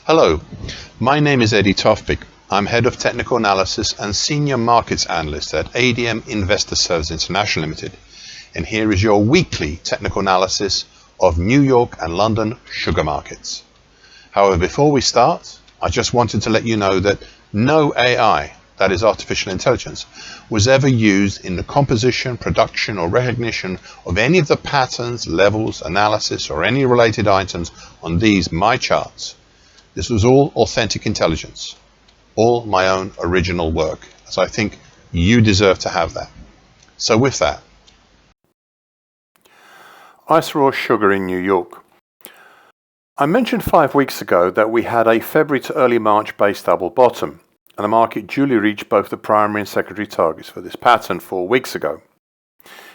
Hello, my name is Eddie Tofpik. I'm Head of Technical Analysis and Senior Markets Analyst at ADM Investor Services International Limited. And here is your weekly technical analysis of New York and London sugar markets. However, before we start, I just wanted to let you know that no AI, that is artificial intelligence, was ever used in the composition, production or recognition of any of the patterns, levels, analysis or any related items on these my charts. This was all authentic intelligence, all my own original work, as I think you deserve to have that. So with that. Ice raw sugar in New York. I mentioned 5 weeks ago that we had a February to early March base double bottom, and the market duly reached both the primary and secondary targets for this pattern 4 weeks ago.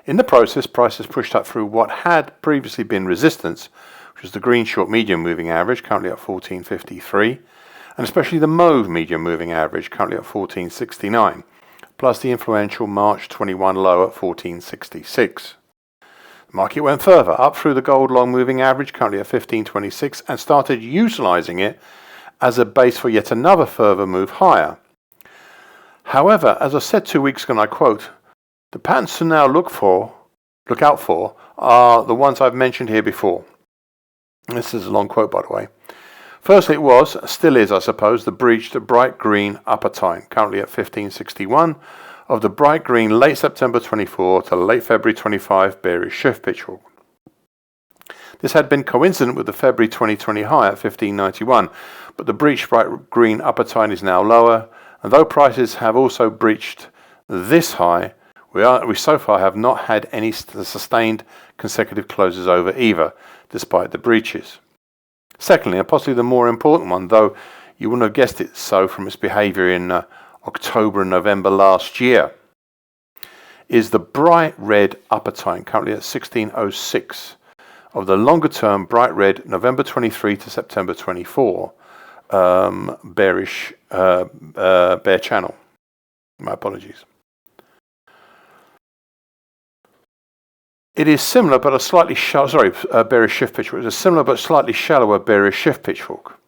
In the process, prices pushed up through what had previously been resistance, which was the green short medium moving average, currently at 1453, and especially the mauve medium moving average, currently at 1469, plus the influential March 21 low at 1466. The market went further, up through the gold long moving average, currently at 1526, and started utilizing it as a base for yet another further move higher. However, as I said 2 weeks ago, and I quote, the patterns to now look out for are the ones I've mentioned here before. This is a long quote, by the way. Firstly, it was, still is, I suppose, the breach to bright green upper time, currently at 1561, of the bright green late September 24 to late February 25 bearish shift pitchfork. This had been coincident with the February 2020 high at 1591, but the breached bright green upper time is now lower, and though prices have also breached this high, we so far have not had any sustained consecutive closes over either, despite the breaches. Secondly, and possibly the more important one, though you wouldn't have guessed it so from its behaviour in October and November last year, is the bright red upper time, currently at 1606, of the longer term bright red November 23 to September 24 bearish bear channel. My apologies. It is similar but a slightly bearish shift pitchfork. It is a similar but slightly shallower bearish shift pitchfork.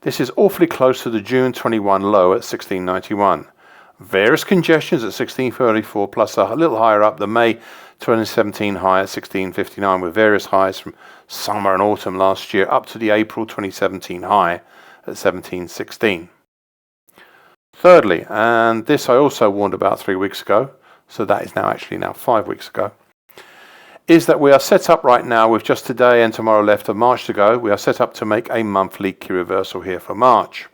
This is awfully close to the June 21 low at 1691. Various congestions at 1634 plus a little higher up the May 2017 high at 1659 with various highs from summer and autumn last year up to the April 2017 high at 1716. Thirdly, and this I also warned about 3 weeks ago, so that is now 5 weeks ago, is that we are set up right now with just today and tomorrow left of March to go. We are set up to make a monthly key reversal here for March.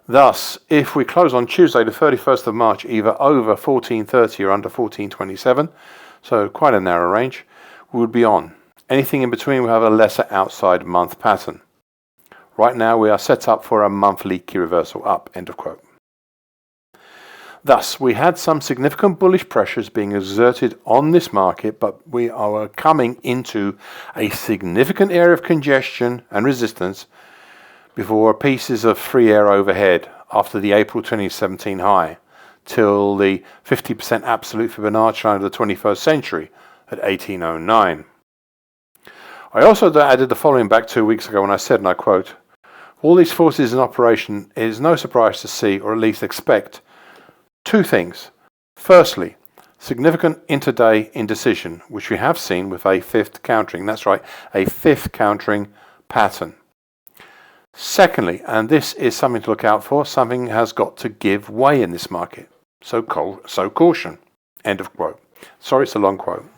Thus, if we close on Tuesday the 31st of March either over 1430 or under 1427, so quite a narrow range, we would be on. Anything in between will have a lesser outside month pattern. Right now we are set up for a monthly key reversal up, end of quote. Thus, we had some significant bullish pressures being exerted on this market, but we are coming into a significant area of congestion and resistance before pieces of free air overhead after the April 2017 high, till the 50% absolute Fibonacci line of the 21st century at 1809. I also added the following back 2 weeks ago when I said, and I quote, all these forces in operation, it is no surprise to see, or at least expect, two things. Firstly, significant intraday indecision, which we have seen with a fifth countering. That's right, a fifth countering pattern. Secondly, and this is something to look out for, something has got to give way in this market. So caution. End of quote. Sorry, it's a long quote.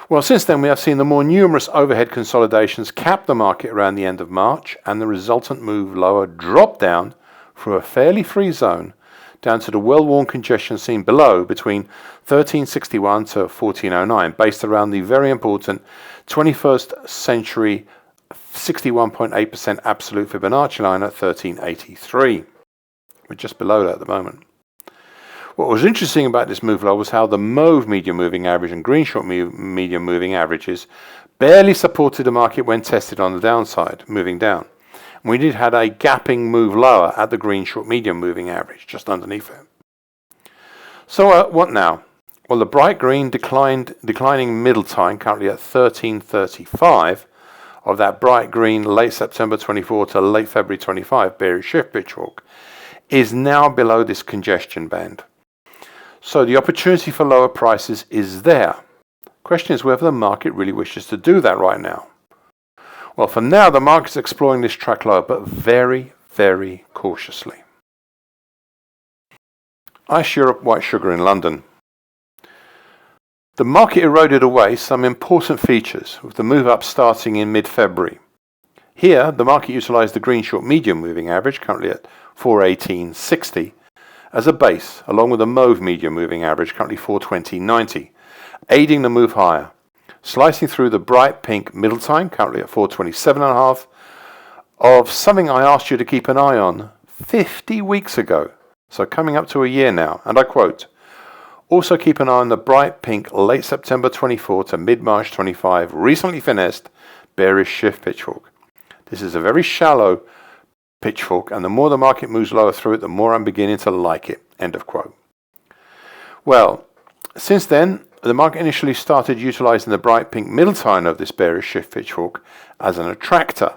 Well, since then we have seen the more numerous overhead consolidations cap the market around the end of March, and the resultant move lower drop down through a fairly free zone down to the well-worn congestion seen below between 1361 to 1409, based around the very important 21st century 61.8% absolute Fibonacci line at 1383. We're just below that at the moment. What was interesting about this move low was how the mauve medium moving average and green short medium moving averages barely supported the market when tested on the downside, moving down. We did had a gapping move lower at the green short medium moving average, just underneath it. So what now? Well, the bright green declining middle time, currently at 1335, of that bright green late September 24 to late February 25 bearish shift pitchfork is now below this congestion band. So the opportunity for lower prices is there. Question is whether the market really wishes to do that right now. Well, for now, the market's exploring this track lower, but very, very cautiously. Ice Europe white sugar in London. The market eroded away some important features, with the move up starting in mid-February. Here, the market utilised the green short medium moving average, currently at 418.60, as a base, along with the mauve medium moving average, currently 420.90, aiding the move higher, slicing through the bright pink middle time, currently at 427.5, of something I asked you to keep an eye on 50 weeks ago, so coming up to a year now, and I quote, "Also keep an eye on the bright pink late September 24 to mid-March 25 recently finessed bearish shift pitchfork. This is a very shallow pitchfork, and the more the market moves lower through it, the more I'm beginning to like it." End of quote. Well, since then, the market initially started utilizing the bright pink middle time of this bearish shift pitchfork as an attractor,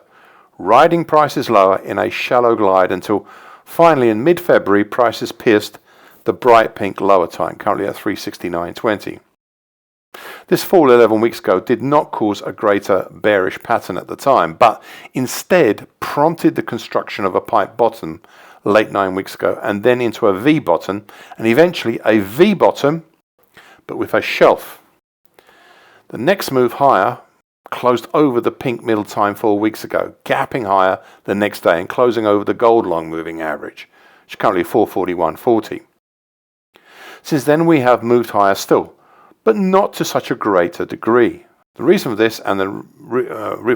riding prices lower in a shallow glide until finally in mid-February prices pierced the bright pink lower time, currently at 369.20. This fall 11 weeks ago did not cause a greater bearish pattern at the time, but instead prompted the construction of a pipe bottom late 9 weeks ago, and then into a V bottom, and eventually a V bottom, but with a shelf. The next move higher closed over the pink middle time 4 weeks ago, gapping higher the next day and closing over the gold long moving average, which is currently 441.40. Since then we have moved higher still, but not to such a greater degree. The reason for this, and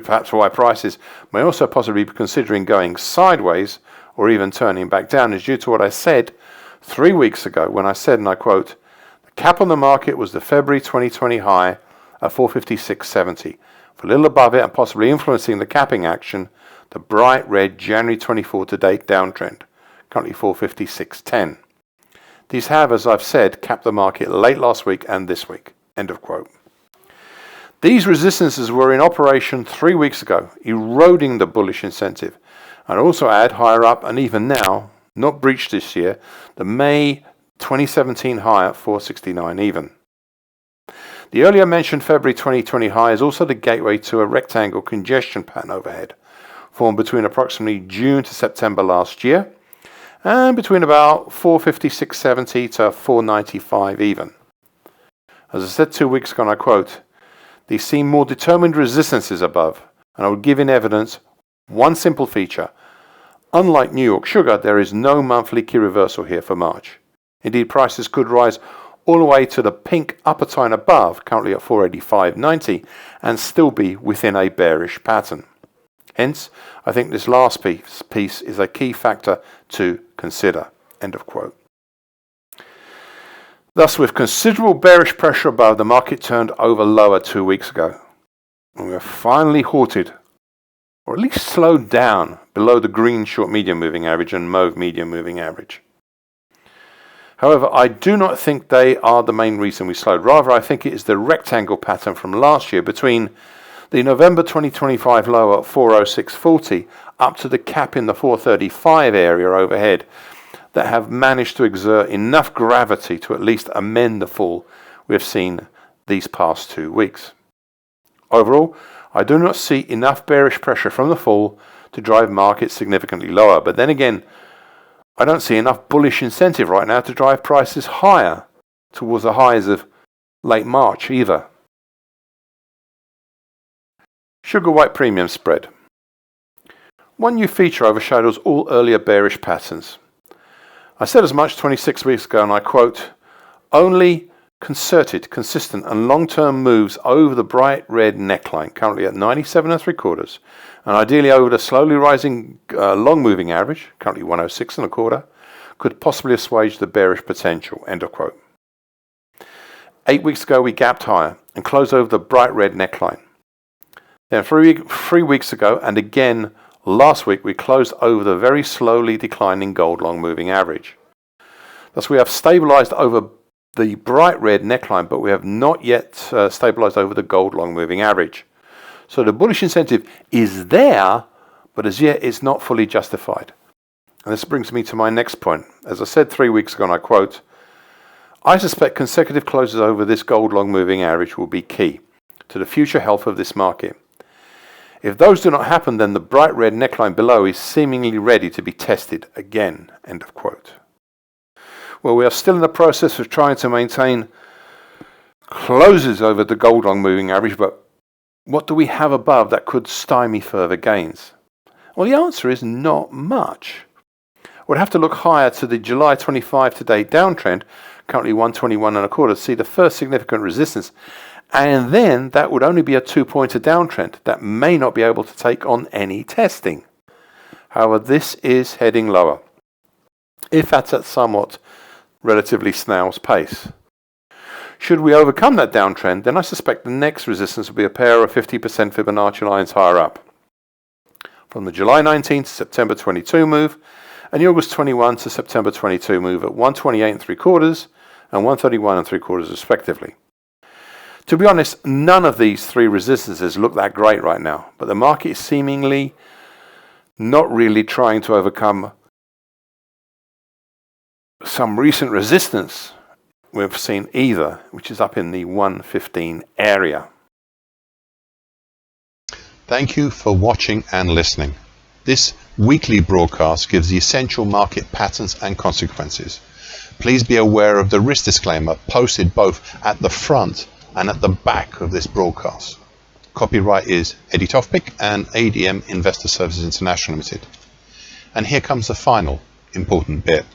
perhaps why prices may also possibly be considering going sideways or even turning back down, is due to what I said 3 weeks ago when I said, and I quote, "The cap on the market was the February 2020 high at 456.70. For a little above it and possibly influencing the capping action, the bright red January 24 to date downtrend, currently 456.10. These have, as I've said, capped the market late last week and this week." End of quote. These resistances were in operation 3 weeks ago, eroding the bullish incentive. I'd also add higher up, and even now, not breached this year, the May 2017 high at 469 even. The earlier mentioned February 2020 high is also the gateway to a rectangle congestion pattern overhead, formed between approximately June to September last year, and between about 456.70 to 495 even. As I said 2 weeks ago, and I quote, "These seem more determined resistances above, and I would give in evidence one simple feature. Unlike New York sugar, there is no monthly key reversal here for March. Indeed, prices could rise all the way to the pink upper time above, currently at 485.90, and still be within a bearish pattern. Hence, I think this last piece is a key factor to consider." End of quote. Thus, with considerable bearish pressure above, the market turned over lower 2 weeks ago, and we are finally halted, or at least slowed down, below the green short medium moving average and mauve medium moving average. However, I do not think they are the main reason we slowed. Rather, I think it is the rectangle pattern from last year between the November 2025 low at 406.40 up to the cap in the 435 area overhead that have managed to exert enough gravity to at least amend the fall we have seen these past 2 weeks. Overall, I do not see enough bearish pressure from the fall to drive markets significantly lower, but then again, I don't see enough bullish incentive right now to drive prices higher towards the highs of late March either. Sugar white premium spread. One new feature overshadows all earlier bearish patterns. I said as much 26 weeks ago, and I quote, "Only concerted, consistent and long-term moves over the bright red neckline, currently at 97 3/4, and ideally over the slowly rising long moving average, currently 106 1/4, could possibly assuage the bearish potential." End of quote. 8 weeks ago we gapped higher and closed over the bright red neckline. Then 3 weeks ago and again last week we closed over the very slowly declining gold long moving average. Thus we have stabilized over the bright red neckline, but we have not yet stabilized over the gold long moving average. So the bullish incentive is there, but as yet it's not fully justified. And this brings me to my next point. As I said 3 weeks ago, and I quote, I suspect consecutive closes over this gold long moving average will be key to the future health of this market. If those do not happen, then the bright red neckline below is seemingly ready to be tested again. End of quote. Well, we are still in the process of trying to maintain closes over the gold long moving average, but what do we have above that could stymie further gains? Well, the answer is not much. We'd have to look higher to the July 25 to date downtrend, currently 121.25, to see the first significant resistance, and then that would only be a 2-pointer downtrend that may not be able to take on any testing. However, this is heading lower, if that's at somewhat relatively snail's pace. Should we overcome that downtrend, then I suspect the next resistance will be a pair of 50% Fibonacci lines higher up, from the July 19 to September 22 move, and the August 21 to September 22 move at 128.75 and 131.75 respectively. To be honest, none of these three resistances look that great right now, but the market is seemingly not really trying to overcome some recent resistance we've seen either, which is up in the 115 area. Thank you for watching and listening. This weekly broadcast gives the essential market patterns and consequences. Please be aware of the risk disclaimer posted both at the front and at the back of this broadcast. Copyright is Eddie Tofpik and ADM Investor Services International Limited. And here comes the final important bit.